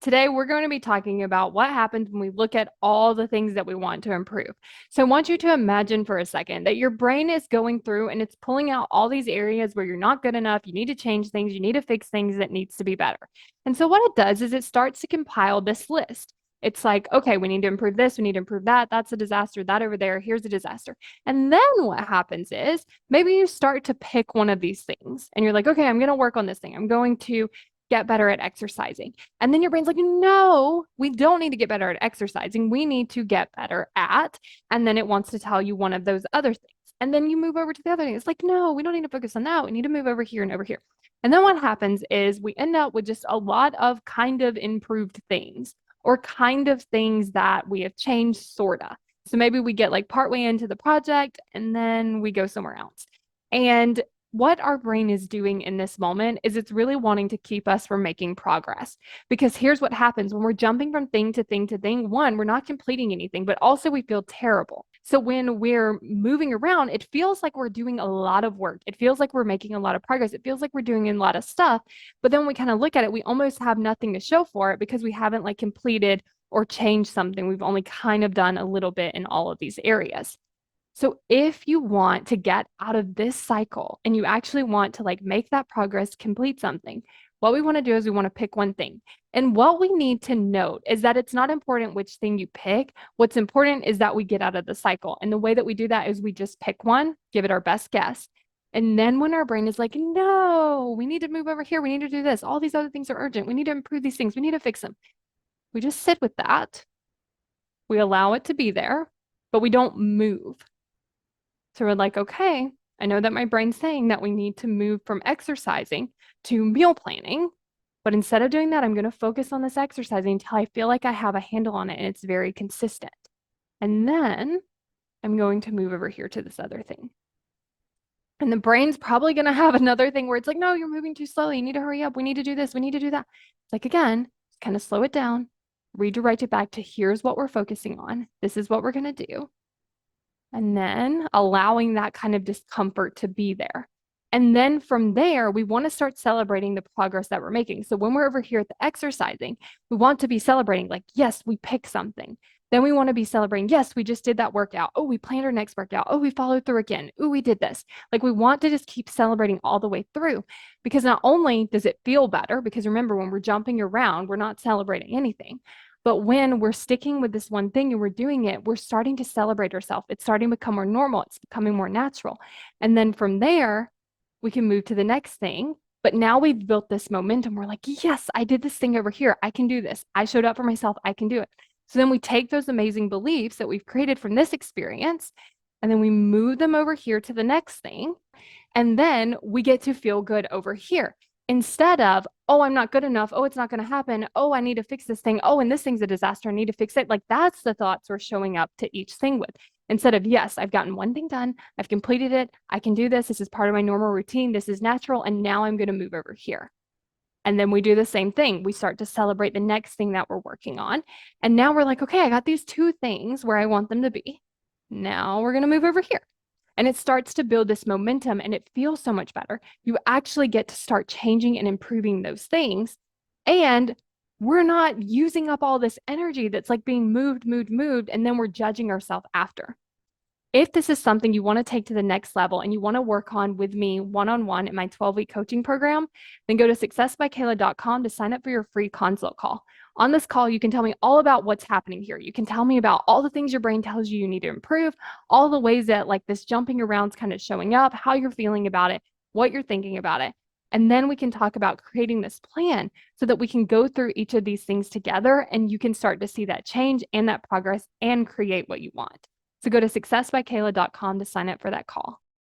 Today, we're going to be talking about what happens when we look at all the things that we want to improve. So, I want you to imagine for a second that your brain is going through and it's pulling out all these areas where you're not good enough. You need to change things, you need to fix things that needs to be better. And so, what it does is it starts to compile this list. It's like, okay, we need to improve this, we need to improve that. That's a disaster. That over there, here's a disaster. And then what happens is maybe you start to pick one of these things and you're like, okay, I'm going to work on this thing. I'm going to get better at exercising. And then your brain's like, no, we don't need to get better at exercising. We need to get better at. And then it wants to tell you one of those other things. And then you move over to the other thing. It's like, no, we don't need to focus on that. We need to move over here and over here. And then what happens is we end up with just a lot of kind of improved things or kind of things that we have changed, sort of. So maybe we get like partway into the project and then we go somewhere else. And what our brain is doing in this moment is it's really wanting to keep us from making progress. Because here's what happens when we're jumping from thing to thing to thing. One, we're not completing anything, but also we feel terrible. So when we're moving around, it feels like we're doing a lot of work. It feels like we're making a lot of progress. It feels like we're doing a lot of stuff. But then when we kind of look at it, we almost have nothing to show for it because we haven't like completed or changed something. We've only kind of done a little bit in all of these areas. So if you want to get out of this cycle and you actually want to like make that progress, complete something, what we want to do is we want to pick one thing. And what we need to note is that it's not important which thing you pick. What's important is that we get out of the cycle. And the way that we do that is we just pick one, give it our best guess. And then when our brain is like, no, we need to move over here, we need to do this, all these other things are urgent, we need to improve these things, we need to fix them. We just sit with that. We allow it to be there, but we don't move. So we're like, okay, I know that my brain's saying that we need to move from exercising to meal planning, but instead of doing that, I'm going to focus on this exercising until I feel like I have a handle on it and it's very consistent. And then I'm going to move over here to this other thing. And the brain's probably going to have another thing where it's like, no, you're moving too slowly. You need to hurry up. We need to do this. We need to do that. It's like, again, kind of slow it down, redirect it back to here's what we're focusing on. This is what we're going to do. And then allowing that kind of discomfort to be there. And then from there, we want to start celebrating the progress that we're making. So when we're over here at the exercising, we want to be celebrating like, yes, we picked something. Then we want to be celebrating, yes, we just did that workout. Oh, we planned our next workout. Oh, we followed through again. Oh, we did this. Like we want to just keep celebrating all the way through because not only does it feel better, because remember, when we're jumping around, we're not celebrating anything. But when we're sticking with this one thing and we're doing it, we're starting to celebrate ourselves. It's starting to become more normal. It's becoming more natural. And then from there, we can move to the next thing. But now we've built this momentum. We're like, yes, I did this thing over here. I can do this. I showed up for myself. I can do it. So then we take those amazing beliefs that we've created from this experience and then we move them over here to the next thing. And then we get to feel good over here instead of, oh, I'm not good enough. Oh, it's not going to happen. Oh, I need to fix this thing. Oh, and this thing's a disaster. I need to fix it. Like that's the thoughts we're showing up to each thing with. Instead of, yes, I've gotten one thing done. I've completed it. I can do this. This is part of my normal routine. This is natural. And now I'm going to move over here. And then we do the same thing. We start to celebrate the next thing that we're working on. And now we're like, okay, I got these two things where I want them to be. Now we're going to move over here. And it starts to build this momentum and it feels so much better. You actually get to start changing and improving those things. And we're not using up all this energy that's like being moved, and then we're judging ourselves after. If this is something you want to take to the next level and you want to work on with me one-on-one in my 12-week coaching program, then go to successbykayla.com to sign up for your free consult call. On this call, you can tell me all about what's happening here. You can tell me about all the things your brain tells you you need to improve, all the ways that like this jumping around is kind of showing up, how you're feeling about it, what you're thinking about it. And then we can talk about creating this plan so that we can go through each of these things together and you can start to see that change and that progress and create what you want. So go to successbykayla.com to sign up for that call.